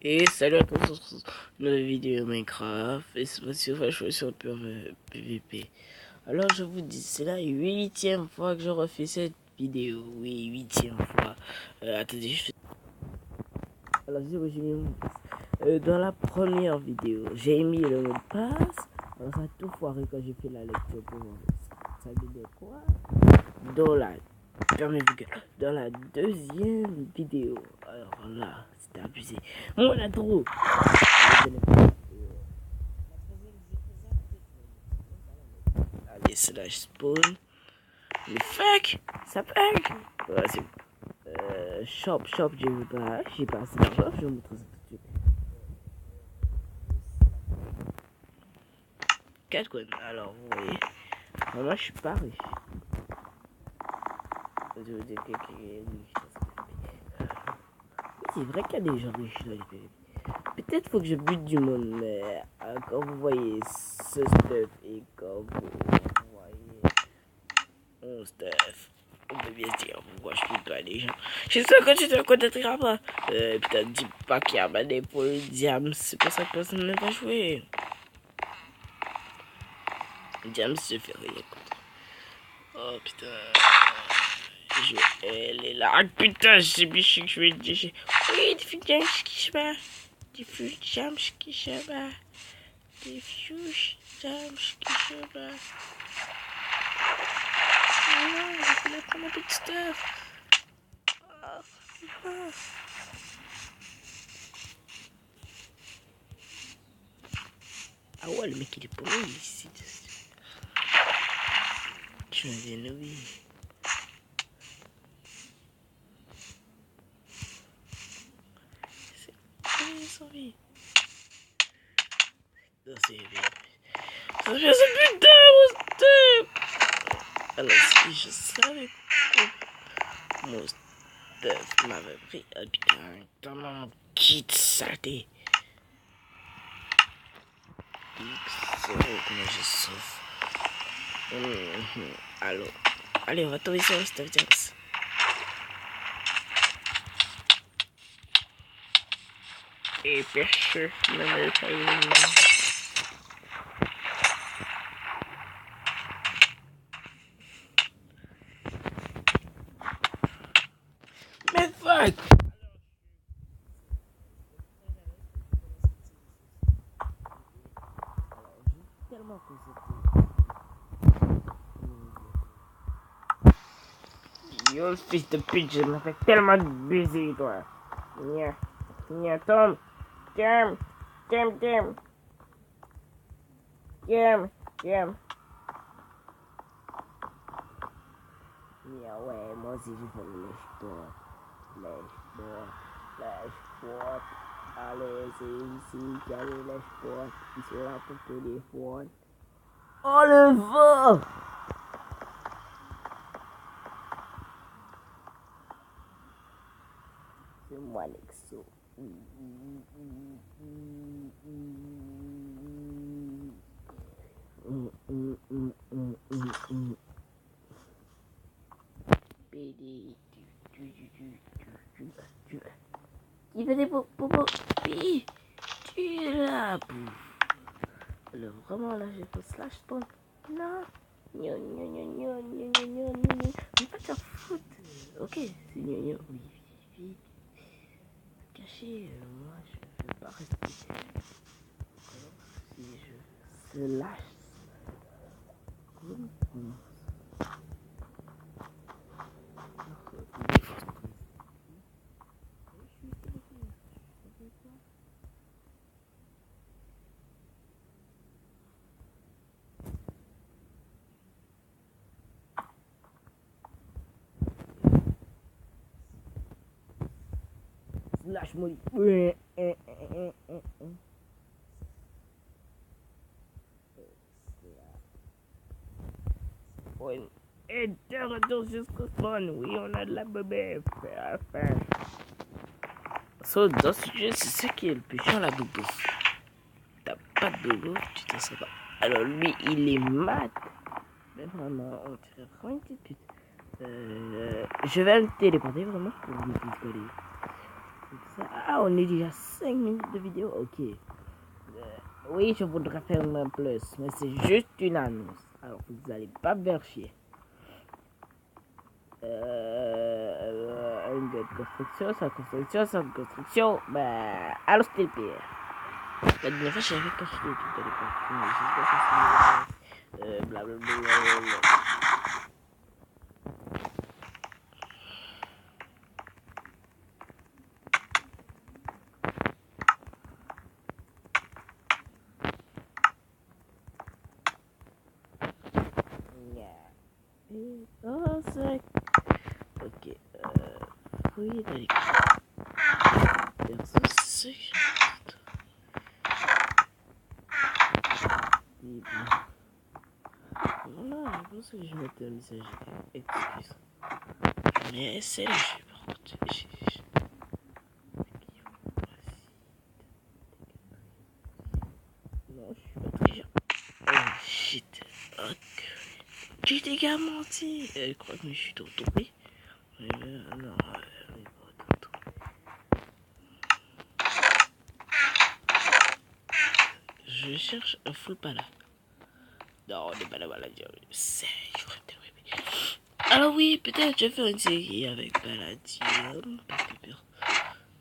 Et salut à tous sur une nouvelle vidéo Minecraft. Et cette fois-ci, on va jouer sur le PVP. Alors, je vous dis, c'est la 8e fois que je refais cette vidéo. Oui, 8e fois. Attendez, je fais... Alors, je vais mis mon passe. Dans la première vidéo, j'ai mis le mot de passe. Alors, ça a tout foiré quand j'ai fait la lecture pour voir. Ça donnait quoi? Dans la deuxième vidéo, alors là, c'était abusé. Mon intro. Allez, slash spawn. Mais fuck, ça bug. Ouais, c'est shop, j'ai pas assez d'argent, je vais vous montrer ça tout de suite. 4 coins, alors vous voyez, moi je suis pas riche. Je veux dire que c'est vrai qu'il y a des gens riches dans les PvP. Peut-être faut que je bute du monde, mais quand vous voyez ce stuff et quand vous voyez mon stuff, on peut bien dire pourquoi je bute pas les gens. Je sais que tu te connaître pas. Putain, dis pas qu'il y a des pour le diable, c'est pour ça que personne ne va jouer. Diable se fait rien. Oh putain. Elle est là. Ah putain, c'est biché que je vais dire. Oui, des filles qui se bat. Des filles qui se bat. Des filles qui se bat. Non, je voulais prendre un peu de stuff. Ah ouais, le mec il est pour lui ici. Tu m'as bien oui. C'est vie. Non, c'est bien. Ça fait ce putain, mon stuff. Alors, si je savais que mon stuff m'avait pris un putain dans mon kit saleté. Comment je souffre. Alors, allez, on va tomber sur le stuff James. Et perche, même pas une... Mais fuck! Tellement que c'était... Yo, fils de pute, je me fais tellement baiser, toi. Nya, Tom. Jam. Yeah, ouais, moi aussi je fais le lèche-sport. Allez, c'est ici, qu'il y a le lèche-sport. Ils sont là pour tous les fois. Oh le vent! C'est moi l'exo. Il fait des popo. Tu es là, bouffe. Alors vraiment là, j'ai fait slash spawn. Non. Mais pas de foutre. Ok, c'est gnogno. Oui. Caché, moi je vais pas rester. Si je slash. Slash molly. Et de retour jusqu'au spawn. Oui, on a de la bébé. So, dans ce jeu, c'est ça qui est le plus chiant, la boubou. T'as pas de boubou, tu t'en sais pas. Alors lui, il est mat. Mais vraiment, on dirait vraiment une petite pute. Je vais me téléporter vraiment pour vous discoller. Ah, on est déjà 5 minutes de vidéo, ok. Oui, je voudrais faire un plus, mais c'est juste une annonce. Alors, vous n'allez pas vérifier. Une construction, sans construction, sans construction. Bah, alors c'était le pire. La dernière fois, j'avais caché tout à l'époque. Blablabla. Oh, c'est... Ok, oui, d'accord. Perso, c'est... Voilà, je pense que je vais mettre un message. Excuse. Mais c'est le jeu, par contre. Non, je suis pas tricheur. Oh shit. Ok. Tu t'es qu'à mentir. Je crois que je suis tombé. Non, je cherche un full pala. Non, on n'est pas là, voilà. C'est. Alors oui, peut-être je vais faire une série avec Palladium. Parce que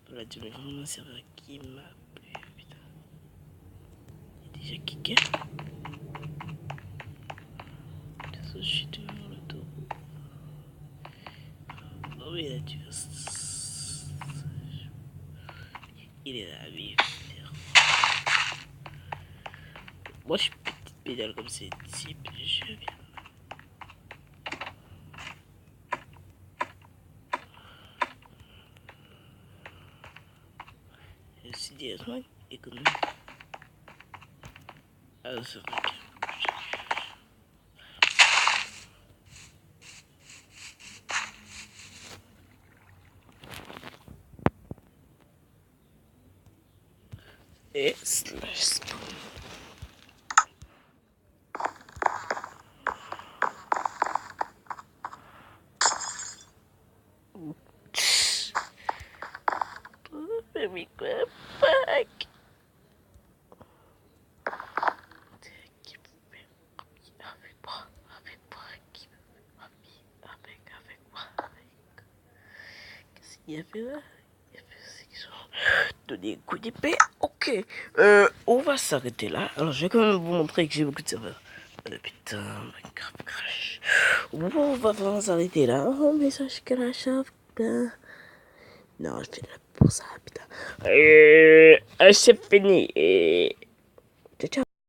Palladium est vraiment un serveur qui m'a plu. Putain. Il est déjà kické. Je suis toujours le tour. Oh oui, là tu veux. Il est là, oui. Moi je suis petite pédale comme c'est type. Je viens. Je suis directement économique. Ah, c'est vrai. Et slash spawn. Fais mes quoi, pack. Il y avait là, il y avait section de des coups d'épée. Ok, on va s'arrêter là. Alors je vais quand même vous montrer que j'ai beaucoup de serveurs. Putain, Minecraft crash. On va vraiment s'arrêter là. Oh, message crash, putain. Non, je fais de la pour ça, putain. C'est fini.